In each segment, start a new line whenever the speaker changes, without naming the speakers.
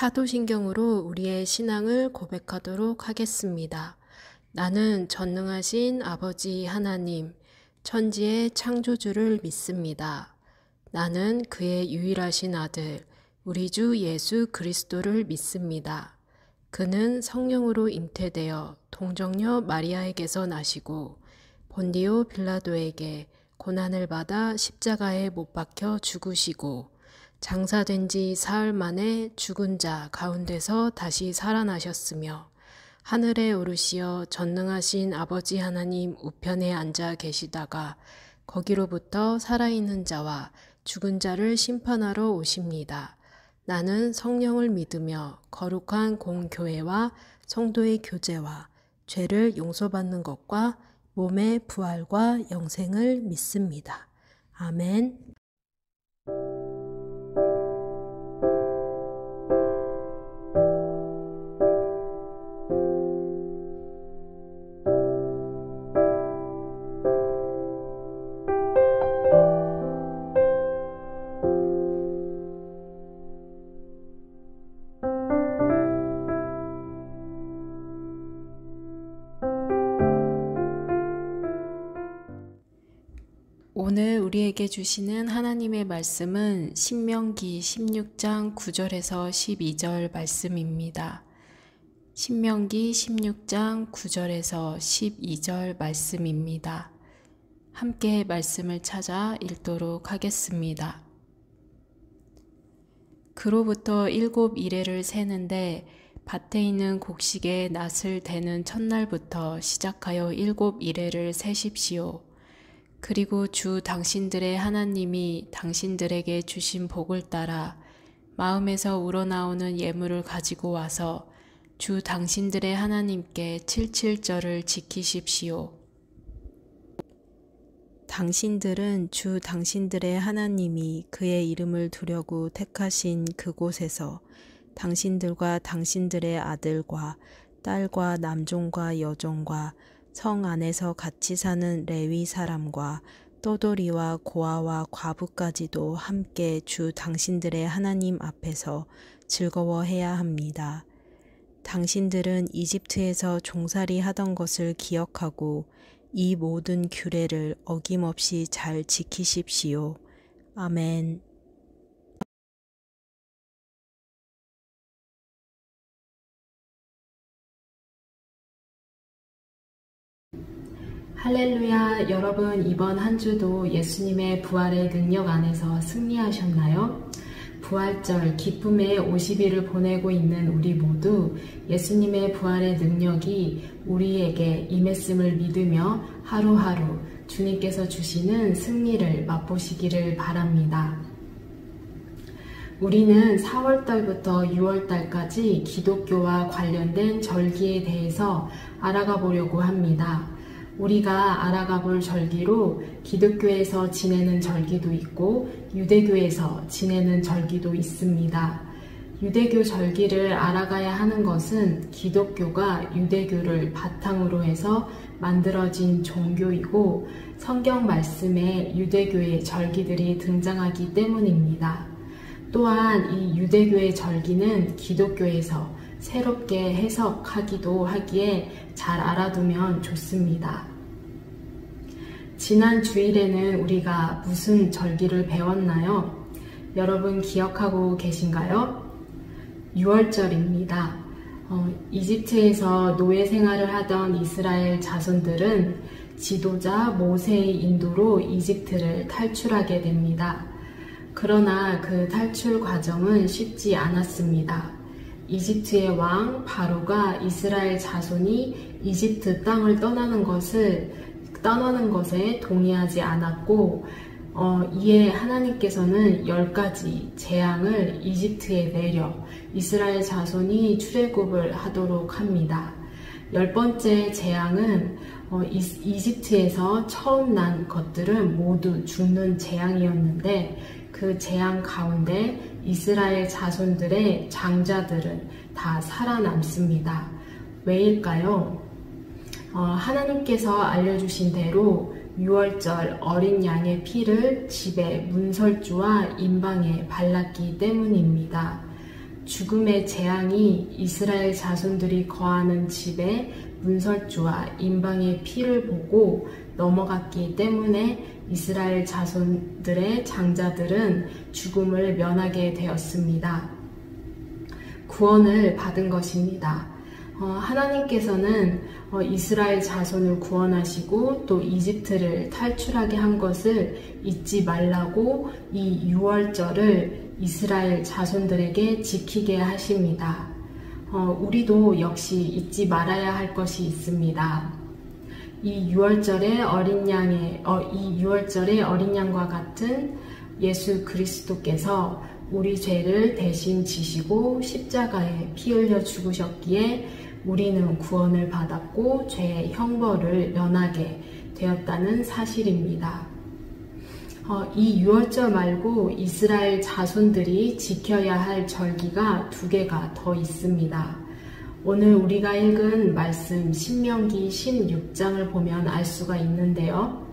사도신경으로 우리의 신앙을 고백하도록 하겠습니다. 나는 전능하신 아버지 하나님, 천지의 창조주를 믿습니다. 나는 그의 유일하신 아들, 우리 주 예수 그리스도를 믿습니다. 그는 성령으로 잉태되어 동정녀 마리아에게서 나시고 본디오 빌라도에게 고난을 받아 십자가에 못 박혀 죽으시고 장사된 지 사흘 만에 죽은 자 가운데서 다시 살아나셨으며 하늘에 오르시어 전능하신 아버지 하나님 우편에 앉아 계시다가 거기로부터 살아있는 자와 죽은 자를 심판하러 오십니다. 나는 성령을 믿으며 거룩한 공교회와 성도의 교제와 죄를 용서받는 것과 몸의 부활과 영생을 믿습니다. 아멘. 오늘 우리에게 주시는 하나님의 말씀은 신명기 16장 9절에서 12절 말씀입니다. 신명기 16장 9절에서 12절 말씀입니다. 함께 말씀을 찾아 읽도록 하겠습니다. 그로부터 7일을 세는데 밭에 있는 곡식의 낫을 대는 첫날부터 시작하여 7일을 세십시오. 그리고 주 당신들의 하나님이 당신들에게 주신 복을 따라 마음에서 우러나오는 예물을 가지고 와서 주 당신들의 하나님께 칠칠절을 지키십시오. 당신들은 주 당신들의 하나님이 그의 이름을 두려고 택하신 그곳에서 당신들과 당신들의 아들과 딸과 남종과 여종과 성 안에서 같이 사는 레위 사람과 떠돌이와 고아와 과부까지도 함께 주 당신들의 하나님 앞에서 즐거워해야 합니다. 당신들은 이집트에서 종살이 하던 것을 기억하고 이 모든 규례를 어김없이 잘 지키십시오. 아멘. 할렐루야, 여러분 이번 한 주도 예수님의 부활의 능력 안에서 승리하셨나요? 부활절 기쁨의 50일을 보내고 있는 우리 모두 예수님의 부활의 능력이 우리에게 임했음을 믿으며 하루하루 주님께서 주시는 승리를 맛보시기를 바랍니다. 우리는 4월달부터 6월달까지 기독교와 관련된 절기에 대해서 알아가 보려고 합니다. 우리가 알아가 볼 절기로 기독교에서 지내는 절기도 있고 유대교에서 지내는 절기도 있습니다. 유대교 절기를 알아가야 하는 것은 기독교가 유대교를 바탕으로 해서 만들어진 종교이고 성경 말씀에 유대교의 절기들이 등장하기 때문입니다. 또한 이 유대교의 절기는 기독교에서 새롭게 해석하기도 하기에 잘 알아두면 좋습니다. 지난 주일에는 우리가 무슨 절기를 배웠나요? 여러분 기억하고 계신가요? 6월절입니다. 이집트에서 노예 생활을 하던 이스라엘 자손들은 지도자 모세의 인도로 이집트를 탈출하게 됩니다. 그러나 그 탈출 과정은 쉽지 않았습니다. 이집트의 왕 바로가 이스라엘 자손이 이집트 땅을 떠나는 것에 동의하지 않았고 이에 하나님께서는 10가지 재앙을 이집트에 내려 이스라엘 자손이 출애굽을 하도록 합니다. 10번째 재앙은 이집트에서 처음 난 것들은 모두 죽는 재앙이었는데 그 재앙 가운데 이스라엘 자손들의 장자들은 다 살아남습니다. 왜일까요? 하나님께서 알려주신 대로 6월절 어린 양의 피를 집의 문설주와 임방에 발랐기 때문입니다. 죽음의 재앙이 이스라엘 자손들이 거하는 집에 문설주와 임방의 피를 보고 넘어갔기 때문에 이스라엘 자손들의 장자들은 죽음을 면하게 되었습니다. 구원을 받은 것입니다. 하나님께서는 이스라엘 자손을 구원하시고 또 이집트를 탈출하게 한 것을 잊지 말라고 이 6월절을 이스라엘 자손들에게 지키게 하십니다. 우리도 역시 잊지 말아야 할 것이 있습니다. 이 6월절의 어린 양과 같은 예수 그리스도께서 우리 죄를 대신 지시고 십자가에 피 흘려 죽으셨기에 우리는 구원을 받았고 죄의 형벌을 면하게 되었다는 사실입니다. 이 6월절 말고 이스라엘 자손들이 지켜야 할 절기가 2개가 더 있습니다. 오늘 우리가 읽은 말씀 신명기 16장을 보면 알 수가 있는데요.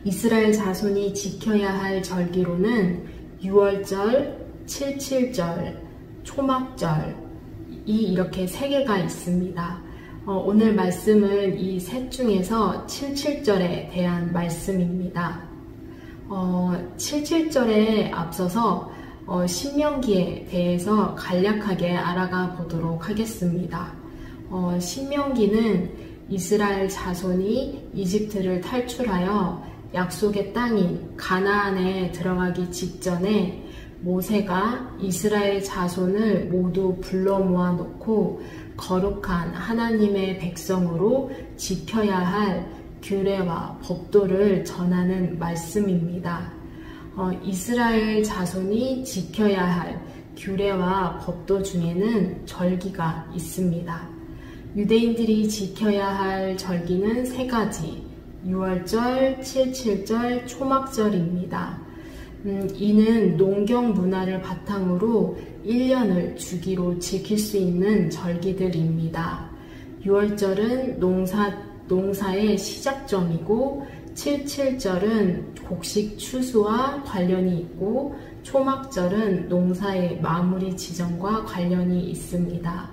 이스라엘 자손이 지켜야 할 절기로는 6월절, 77절, 초막절 이렇게 3개가 있습니다. 오늘 말씀은 이 셋 중에서 77절에 대한 말씀입니다. 77절에 앞서서 신명기에 대해서 간략하게 알아가 보도록 하겠습니다. 신명기는 이스라엘 자손이 이집트를 탈출하여 약속의 땅인 가나안에 들어가기 직전에 모세가 이스라엘 자손을 모두 불러 모아놓고 거룩한 하나님의 백성으로 지켜야 할 규례와 법도를 전하는 말씀입니다. 이스라엘 자손이 지켜야 할 규례와 법도 중에는 절기가 있습니다. 유대인들이 지켜야 할 절기는 3가지, 6월절, 77절, 초막절입니다. 이는 농경 문화를 바탕으로 1년을 주기로 지킬 수 있는 절기들입니다. 6월절은 농사의 시작점이고 77절은 곡식 추수와 관련이 있고 초막절은 농사의 마무리 지점과 관련이 있습니다.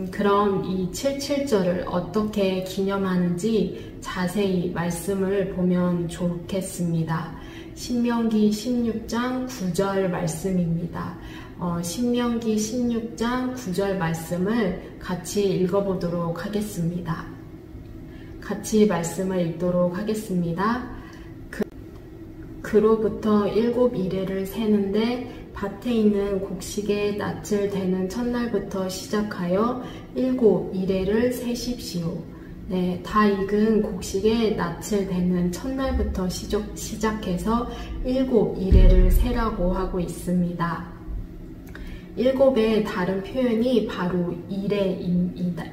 그럼 이 77절을 어떻게 기념하는지 자세히 말씀을 보면 좋겠습니다. 신명기 16장 9절 말씀입니다. 신명기 16장 9절 말씀을 같이 읽어보도록 하겠습니다. 같이 말씀을 읽도록 하겠습니다. 그로부터 7이레를 세는데 밭에 있는 곡식의 낯을 대는 첫날부터 시작하여 7이레를 세십시오. 네, 다 익은 곡식의 낯을 대는 첫날부터 시작해서 7이레를 세라고 하고 있습니다. 7의 다른 표현이 바로 이레입니다.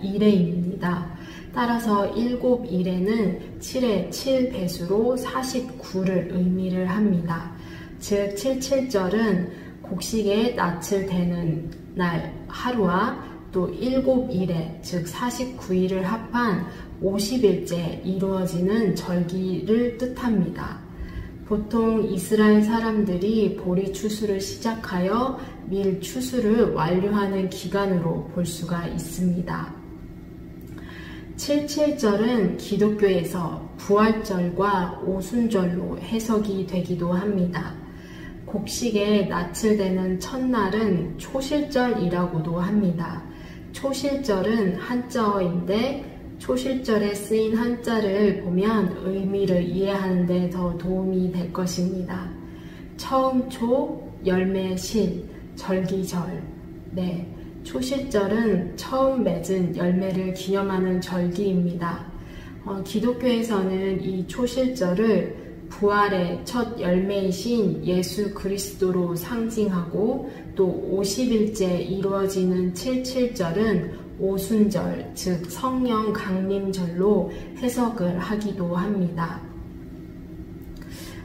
따라서 7이레는 7의 7배수로 49를 의미를 합니다. 즉 77절은 곡식의 낯을 대는 날 하루와 또 7이레 즉 49일을 합한 50일째 이루어지는 절기를 뜻합니다. 보통 이스라엘 사람들이 보리 추수를 시작하여 밀 추수를 완료하는 기간으로 볼 수가 있습니다. 77절은 기독교에서 부활절과 오순절로 해석이 되기도 합니다. 곡식에 낯을 대는 첫날은 초실절이라고도 합니다. 초실절은 한자어인데 초실절에 쓰인 한자를 보면 의미를 이해하는 데 더 도움이 될 것입니다. 처음 초, 열매 실, 절기절. 네, 초실절은 처음 맺은 열매를 기념하는 절기입니다. 기독교에서는 이 초실절을 부활의 첫 열매이신 예수 그리스도로 상징하고 또 50일째 이루어지는 77절은 오순절, 즉 성령 강림절로 해석을 하기도 합니다.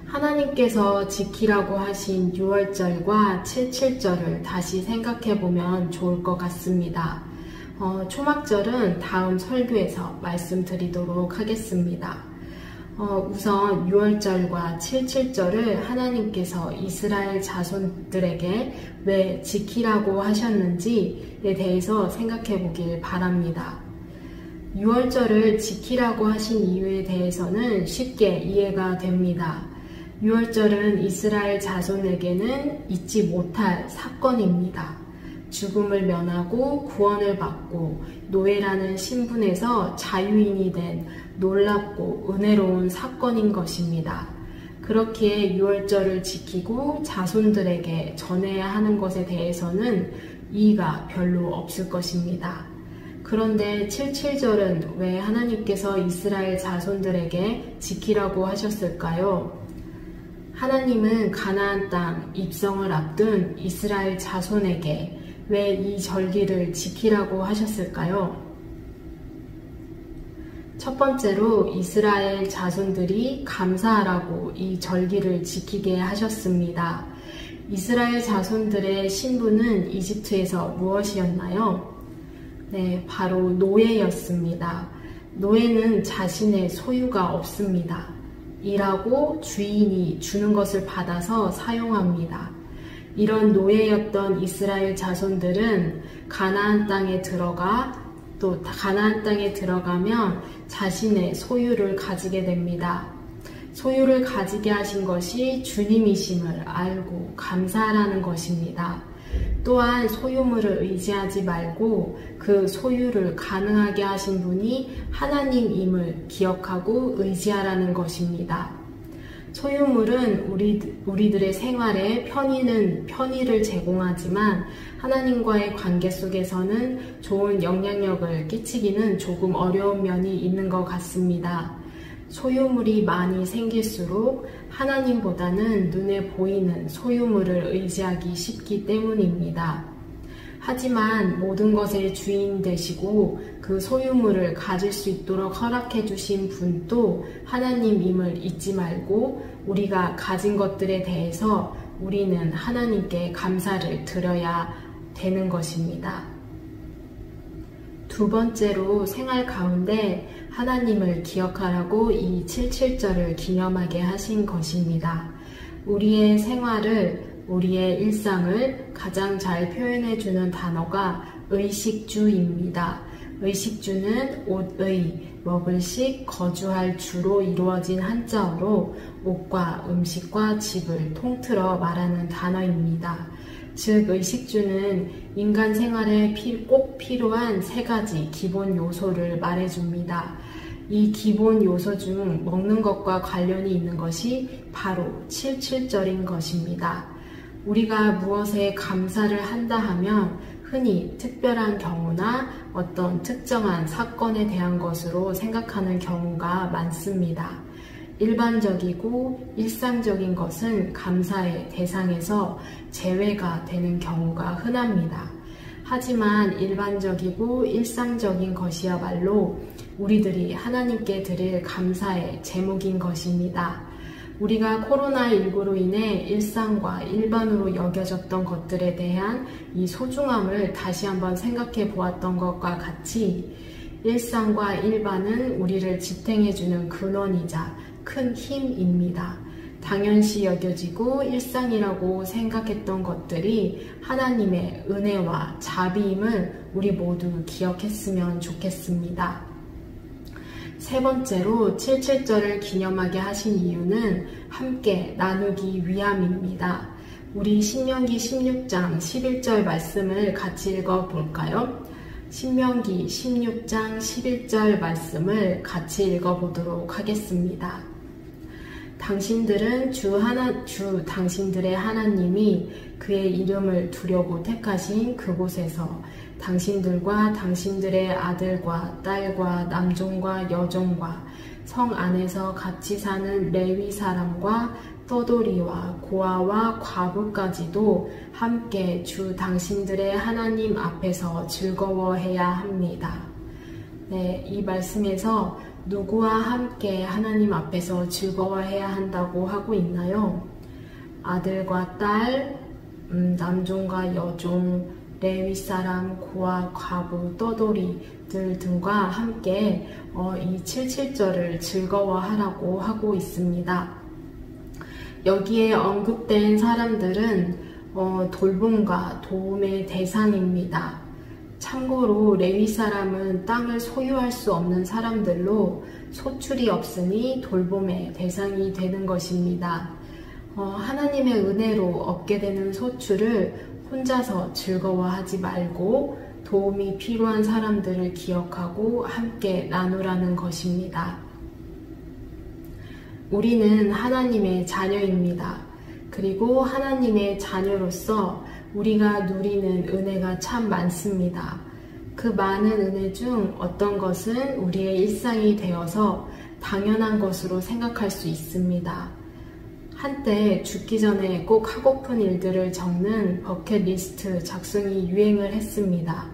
하나님께서 지키라고 하신 6월절과 77절을 다시 생각해보면 좋을 것 같습니다. 초막절은 다음 설교에서 말씀드리도록 하겠습니다. 우선 6월절과 77절을 하나님께서 이스라엘 자손들에게 왜 지키라고 하셨는지에 대해서 생각해 보길 바랍니다. 6월절을 지키라고 하신 이유에 대해서는 쉽게 이해가 됩니다. 6월절은 이스라엘 자손에게는 잊지 못할 사건입니다. 죽음을 면하고 구원을 받고 노예라는 신분에서 자유인이 된 놀랍고 은혜로운 사건인 것입니다. 그렇기에 6월절을 지키고 자손들에게 전해야 하는 것에 대해서는 이의가 별로 없을 것입니다. 그런데 77절은 왜 하나님께서 이스라엘 자손들에게 지키라고 하셨을까요? 하나님은 가나안 땅 입성을 앞둔 이스라엘 자손에게 왜 이 절기를 지키라고 하셨을까요? 첫 번째로 이스라엘 자손들이 감사하라고 이 절기를 지키게 하셨습니다. 이스라엘 자손들의 신분은 이집트에서 무엇이었나요? 네, 바로 노예였습니다. 노예는 자신의 소유가 없습니다. 일하고 주인이 주는 것을 받아서 사용합니다. 이런 노예였던 이스라엘 자손들은 가나안 땅에 들어가 또 가나안 땅에 들어가면 자신의 소유를 가지게 됩니다. 소유를 가지게 하신 것이 주님이심을 알고 감사하라는 것입니다. 또한 소유물을 의지하지 말고 그 소유를 가능하게 하신 분이 하나님임을 기억하고 의지하라는 것입니다. 소유물은 우리들의 생활에 편의를 제공하지만 하나님과의 관계 속에서는 좋은 영향력을 끼치기는 조금 어려운 면이 있는 것 같습니다. 소유물이 많이 생길수록 하나님보다는 눈에 보이는 소유물을 의지하기 쉽기 때문입니다. 하지만 모든 것의 주인 되시고 그 소유물을 가질 수 있도록 허락해 주신 분도 하나님임을 잊지 말고 우리가 가진 것들에 대해서 우리는 하나님께 감사를 드려야 되는 것입니다. 두 번째로 생활 가운데 하나님을 기억하라고 이 77절을 기념하게 하신 것입니다. 우리의 생활을 우리의 일상을 가장 잘 표현해주는 단어가 의식주입니다. 의식주는 옷의, 먹을 식, 거주할 주로 이루어진 한자어로 옷과 음식과 집을 통틀어 말하는 단어입니다. 즉 의식주는 인간 생활에 꼭 필요한 세 가지 기본 요소를 말해줍니다. 이 기본 요소 중 먹는 것과 관련이 있는 것이 바로 77절인 것입니다. 우리가 무엇에 감사를 한다 하면 흔히 특별한 경우나 어떤 특정한 사건에 대한 것으로 생각하는 경우가 많습니다. 일반적이고 일상적인 것은 감사의 대상에서 제외가 되는 경우가 흔합니다. 하지만 일반적이고 일상적인 것이야말로 우리들이 하나님께 드릴 감사의 제목인 것입니다. 우리가 코로나19로 인해 일상과 일반으로 여겨졌던 것들에 대한 이 소중함을 다시 한번 생각해 보았던 것과 같이 일상과 일반은 우리를 지탱해주는 근원이자 큰 힘입니다. 당연시 여겨지고 일상이라고 생각했던 것들이 하나님의 은혜와 자비임을 우리 모두 기억했으면 좋겠습니다. 세 번째로 77절을 기념하게 하신 이유는 함께 나누기 위함입니다. 우리 신명기 16장 11절 말씀을 같이 읽어볼까요? 신명기 16장 11절 말씀을 같이 읽어보도록 하겠습니다. 당신들은 주 당신들의 하나님이 그의 이름을 두려고 택하신 그곳에서 당신들과 당신들의 아들과 딸과 남종과 여종과 성 안에서 같이 사는 레위 사람과 떠돌이와 고아와 과부까지도 함께 주 당신들의 하나님 앞에서 즐거워해야 합니다. 네, 이 말씀에서 누구와 함께 하나님 앞에서 즐거워해야 한다고 하고 있나요? 아들과 딸, 남종과 여종, 레위 사람, 고아, 과부, 떠돌이들 등과 함께 이 77절을 즐거워하라고 하고 있습니다. 여기에 언급된 사람들은 돌봄과 도움의 대상입니다. 참고로 레위 사람은 땅을 소유할 수 없는 사람들로 소출이 없으니 돌봄의 대상이 되는 것입니다. 하나님의 은혜로 얻게 되는 소출을 혼자서 즐거워하지 말고 도움이 필요한 사람들을 기억하고 함께 나누라는 것입니다. 우리는 하나님의 자녀입니다. 그리고 하나님의 자녀로서 우리가 누리는 은혜가 참 많습니다. 그 많은 은혜 중 어떤 것은 우리의 일상이 되어서 당연한 것으로 생각할 수 있습니다. 한때 죽기 전에 꼭 하고픈 일들을 적는 버킷리스트 작성이 유행을 했습니다.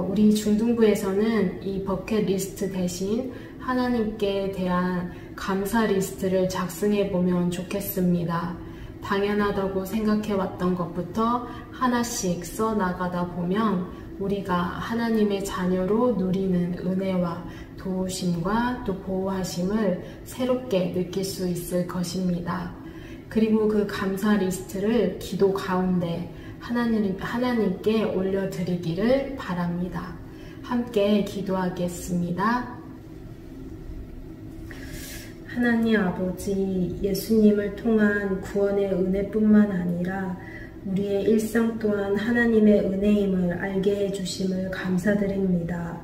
우리 중등부에서는 이 버킷리스트 대신 하나님께 대한 감사 리스트를 작성해 보면 좋겠습니다. 당연하다고 생각해왔던 것부터 하나씩 써나가다 보면 우리가 하나님의 자녀로 누리는 은혜와 도우심과 또 보호하심을 새롭게 느낄 수 있을 것입니다. 그리고 그 감사 리스트를 기도 가운데 하나님께 올려드리기를 바랍니다. 함께 기도하겠습니다. 하나님 아버지, 예수님을 통한 구원의 은혜뿐만 아니라 우리의 일상 또한 하나님의 은혜임을 알게 해주심을 감사드립니다.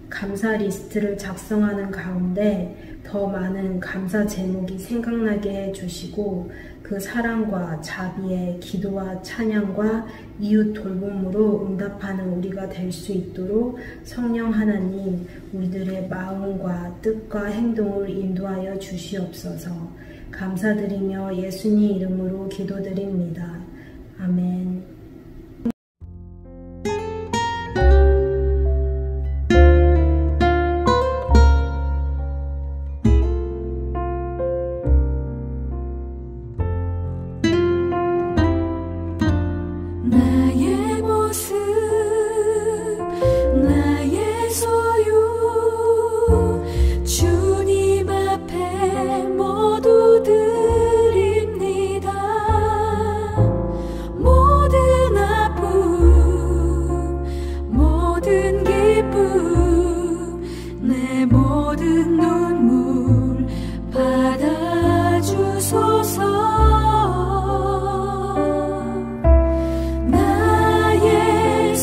감사 리스트를 작성하는 가운데 더 많은 감사 제목이 생각나게 해주시고 그 사랑과 자비에 기도와 찬양과 이웃 돌봄으로 응답하는 우리가 될 수 있도록 성령 하나님 우리들의 마음과 뜻과 행동을 인도하여 주시옵소서. 감사드리며 예수님 이름으로 기도드립니다. 아멘.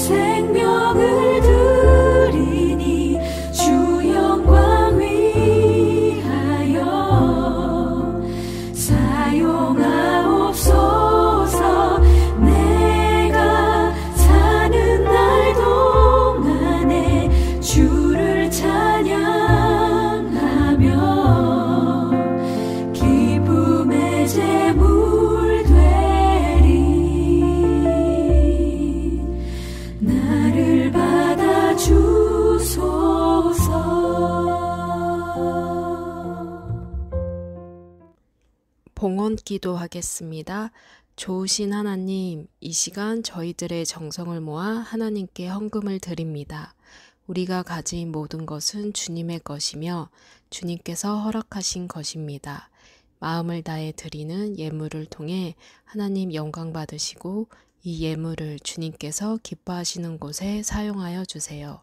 생명을 드리니 주 영광 위 봉헌 기도하겠습니다. 좋으신 하나님, 이 시간 저희들의 정성을 모아 하나님께 헌금을 드립니다. 우리가 가진 모든 것은 주님의 것이며 주님께서 허락하신 것입니다. 마음을 다해 드리는 예물을 통해 하나님 영광 받으시고 이 예물을 주님께서 기뻐하시는 곳에 사용하여 주세요.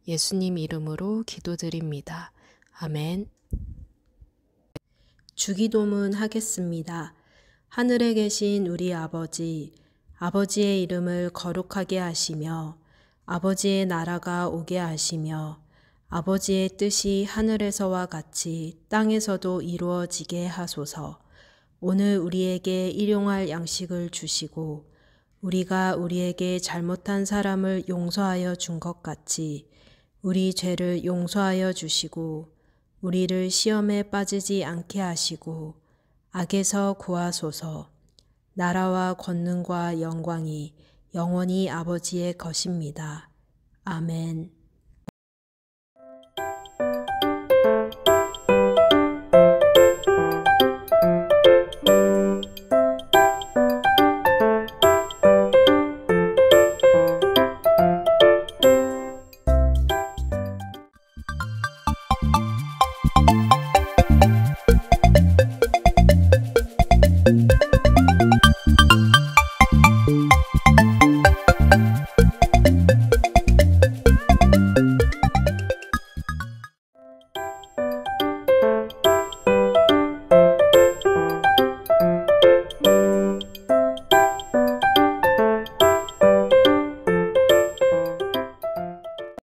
예수님 이름으로 기도드립니다. 아멘.
주기도문 하겠습니다. 하늘에 계신 우리 아버지, 아버지의 이름을 거룩하게 하시며 아버지의 나라가 오게 하시며 아버지의 뜻이 하늘에서와 같이 땅에서도 이루어지게 하소서. 오늘 우리에게 일용할 양식을 주시고 우리가 우리에게 잘못한 사람을 용서하여 준 것 같이 우리 죄를 용서하여 주시고 우리를 시험에 빠지지 않게 하시고 악에서 구하소서. 나라와 권능과 영광이 영원히 아버지의 것입니다. 아멘.